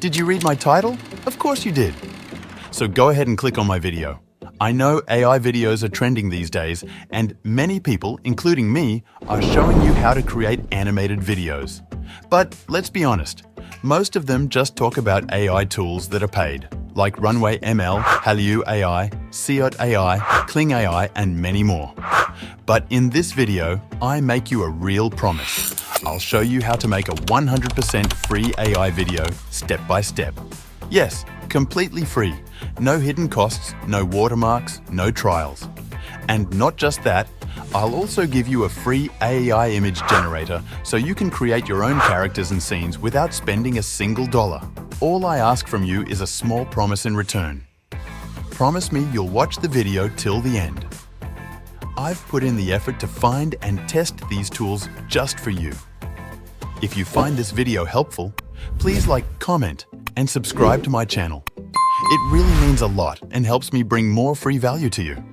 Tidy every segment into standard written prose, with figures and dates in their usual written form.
Did you read my title? Of course you did. So go ahead and click on my video. I know AI videos are trending these days, and many people, including me, are showing you how to create animated videos. But let's be honest, most of them just talk about AI tools that are paid, like Runway ML, Hallyu AI, Seot AI, Kling AI, and many more. But in this video, I make you a real promise. I'll show you how to make a 100% free AI video step by step. Yes, completely free. No hidden costs, no watermarks, no trials. And not just that, I'll also give you a free AI image generator so you can create your own characters and scenes without spending a single dollar. All I ask from you is a small promise in return. Promise me you'll watch the video till the end. I've put in the effort to find and test these tools just for you. If you find this video helpful, please like, comment, and subscribe to my channel. It really means a lot and helps me bring more free value to you.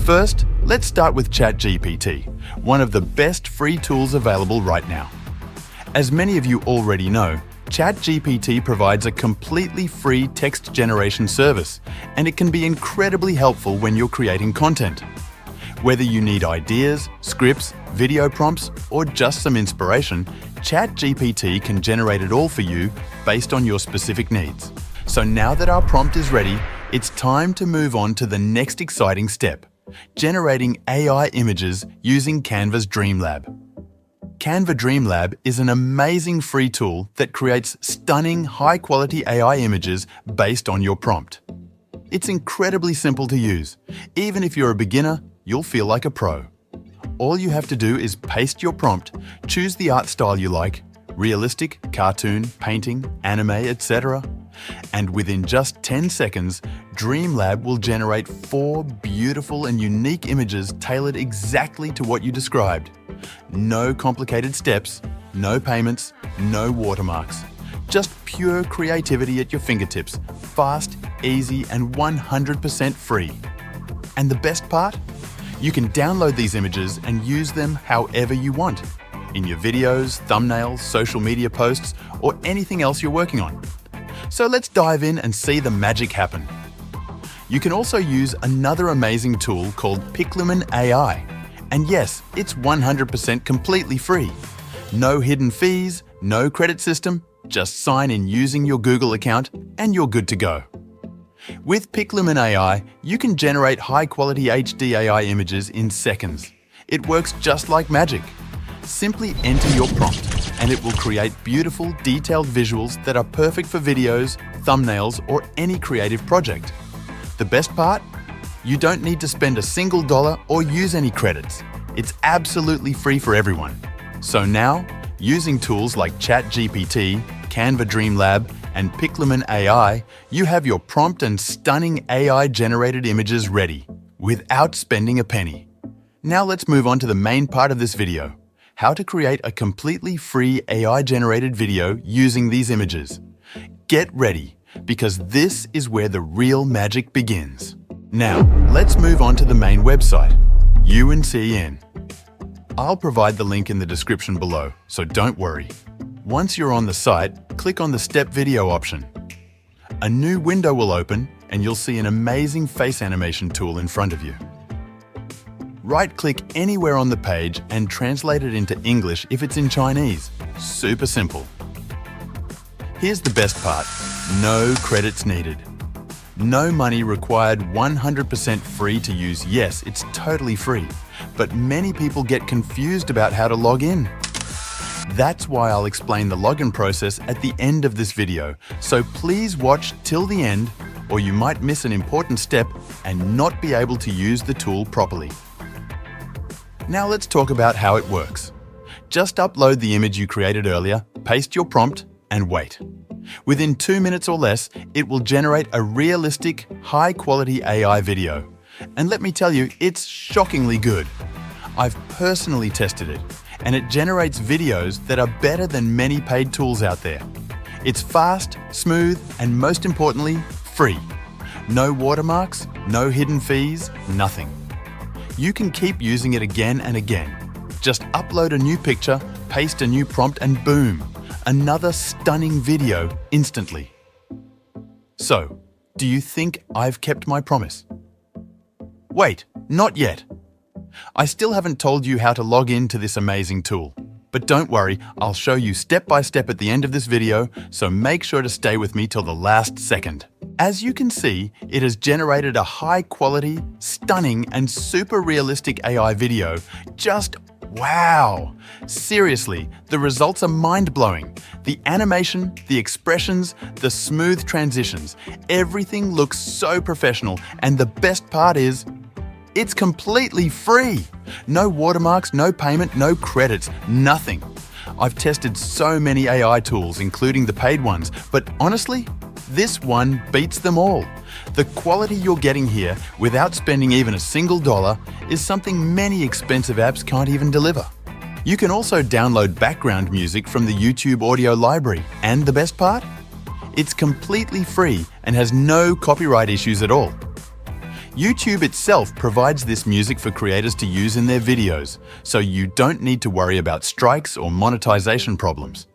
First, let's start with ChatGPT, one of the best free tools available right now. As many of you already know, ChatGPT provides a completely free text generation service, and it can be incredibly helpful when you're creating content. Whether you need ideas, scripts, video prompts, or just some inspiration, ChatGPT can generate it all for you based on your specific needs. So now that our prompt is ready, it's time to move on to the next exciting step, generating AI images using Canva's Dream Lab. Canva Dream Lab is an amazing free tool that creates stunning, high-quality AI images based on your prompt. It's incredibly simple to use. Even if you're a beginner, you'll feel like a pro. All you have to do is paste your prompt, choose the art style you like, realistic, cartoon, painting, anime, etc. And within just 10 seconds, Dream Lab will generate 4 beautiful and unique images tailored exactly to what you described. No complicated steps, no payments, no watermarks. Just pure creativity at your fingertips, fast, easy, and 100% free. And the best part? You can download these images and use them however you want, in your videos, thumbnails, social media posts, or anything else you're working on. So let's dive in and see the magic happen. You can also use another amazing tool called Piclumen AI. And yes, it's 100% completely free. No hidden fees, no credit system, just sign in using your Google account and you're good to go. With Piclumen AI, you can generate high-quality HD AI images in seconds. It works just like magic. Simply enter your prompt, and it will create beautiful, detailed visuals that are perfect for videos, thumbnails, or any creative project. The best part? You don't need to spend a single dollar or use any credits. It's absolutely free for everyone. So now, using tools like ChatGPT, Canva Dream Lab, and Piclumen AI, you have your prompt and stunning AI-generated images ready, without spending a penny. Now let's move on to the main part of this video, how to create a completely free AI-generated video using these images. Get ready, because this is where the real magic begins. Now, let's move on to the main website, Yuewen.cn. I'll provide the link in the description below, so don't worry. Once you're on the site, click on the Step Video option. A new window will open and you'll see an amazing face animation tool in front of you. Right-click anywhere on the page and translate it into English if it's in Chinese. Super simple. Here's the best part. No credits needed. No money required, 100% free to use. Yes, it's totally free, but many people get confused about how to log in. That's why I'll explain the login process at the end of this video, so please watch till the end or you might miss an important step and not be able to use the tool properly. Now let's talk about how it works. Just upload the image you created earlier, paste your prompt, and wait. Within 2 minutes or less, it will generate a realistic, high-quality AI video. And let me tell you, it's shockingly good. I've personally tested it, and it generates videos that are better than many paid tools out there. It's fast, smooth, and most importantly, free. No watermarks, no hidden fees, nothing. You can keep using it again and again. Just upload a new picture, paste a new prompt, and boom, another stunning video instantly. So, do you think I've kept my promise? Wait, not yet. I still haven't told you how to log in to this amazing tool. But don't worry, I'll show you step by step at the end of this video, so make sure to stay with me till the last second. As you can see, it has generated a high-quality, stunning, and super realistic AI video. Just wow! Seriously, the results are mind-blowing. The animation, the expressions, the smooth transitions, everything looks so professional, and the best part is, it's completely free! No watermarks, no payment, no credits, nothing. I've tested so many AI tools, including the paid ones, but honestly, this one beats them all. The quality you're getting here without spending even a single dollar is something many expensive apps can't even deliver. You can also download background music from the YouTube audio library, and the best part? It's completely free and has no copyright issues at all. YouTube itself provides this music for creators to use in their videos, so you don't need to worry about strikes or monetization problems.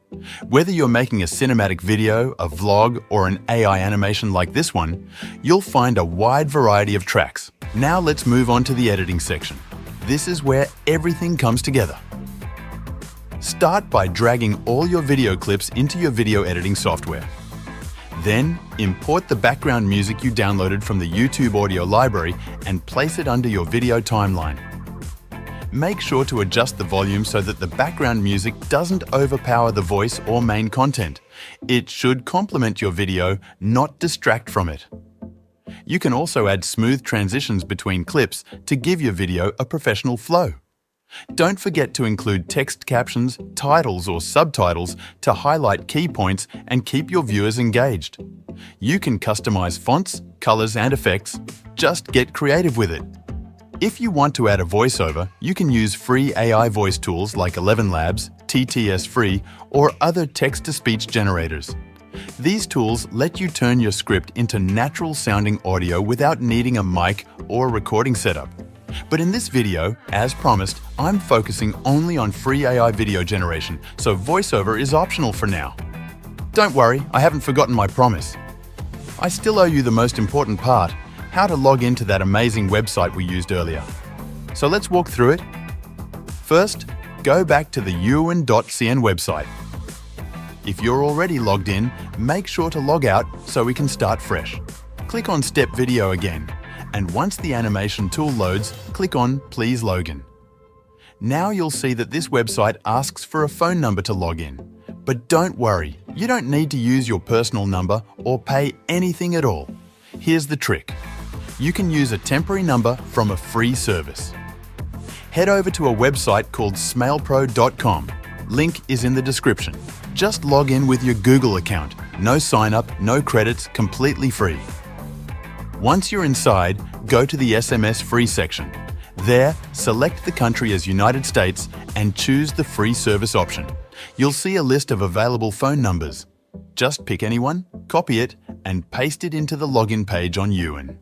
Whether you're making a cinematic video, a vlog, or an AI animation like this one, you'll find a wide variety of tracks. Now let's move on to the editing section. This is where everything comes together. Start by dragging all your video clips into your video editing software. Then, import the background music you downloaded from the YouTube audio library and place it under your video timeline. Make sure to adjust the volume so that the background music doesn't overpower the voice or main content. It should complement your video, not distract from it. You can also add smooth transitions between clips to give your video a professional flow. Don't forget to include text captions, titles or subtitles to highlight key points and keep your viewers engaged. You can customize fonts, colors and effects. Just get creative with it. If you want to add a voiceover, you can use free AI voice tools like 11 Labs, TTS Free, or other text-to-speech generators. These tools let you turn your script into natural-sounding audio without needing a mic or recording setup. But in this video, as promised, I'm focusing only on free AI video generation, so voiceover is optional for now. Don't worry, I haven't forgotten my promise. I still owe you the most important part, how to log into that amazing website we used earlier. So let's walk through it. First, go back to the Yuewen.cn website. If you're already logged in, make sure to log out so we can start fresh. Click on Step Video again. And once the animation tool loads, click on Please Login. Now you'll see that this website asks for a phone number to log in. But don't worry, you don't need to use your personal number or pay anything at all. Here's the trick. You can use a temporary number from a free service. Head over to a website called smailpro.com. Link is in the description. Just log in with your Google account. No sign up, no credits, completely free. Once you're inside, go to the SMS free section. There, select the country as United States and choose the free service option. You'll see a list of available phone numbers. Just pick anyone, copy it, and paste it into the login page on Yuewen.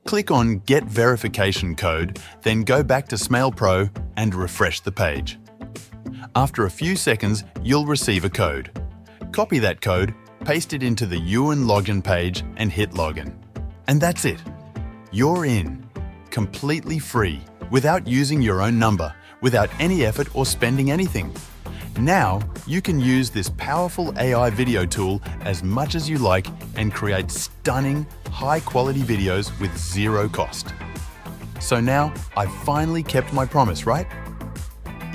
Click on Get Verification Code, then go back to SmailPro and refresh the page. After a few seconds, you'll receive a code. Copy that code, paste it into the Yuewen login page and hit Login. And that's it. You're in. Completely free, without using your own number, without any effort or spending anything. Now, you can use this powerful AI video tool as much as you like and create stunning, high-quality videos with zero cost. So now, I've finally kept my promise, right?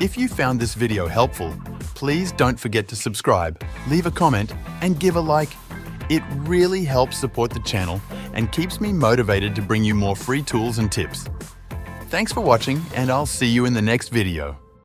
If you found this video helpful, please don't forget to subscribe, leave a comment, and give a like. It really helps support the channel and keeps me motivated to bring you more free tools and tips. Thanks for watching, and I'll see you in the next video.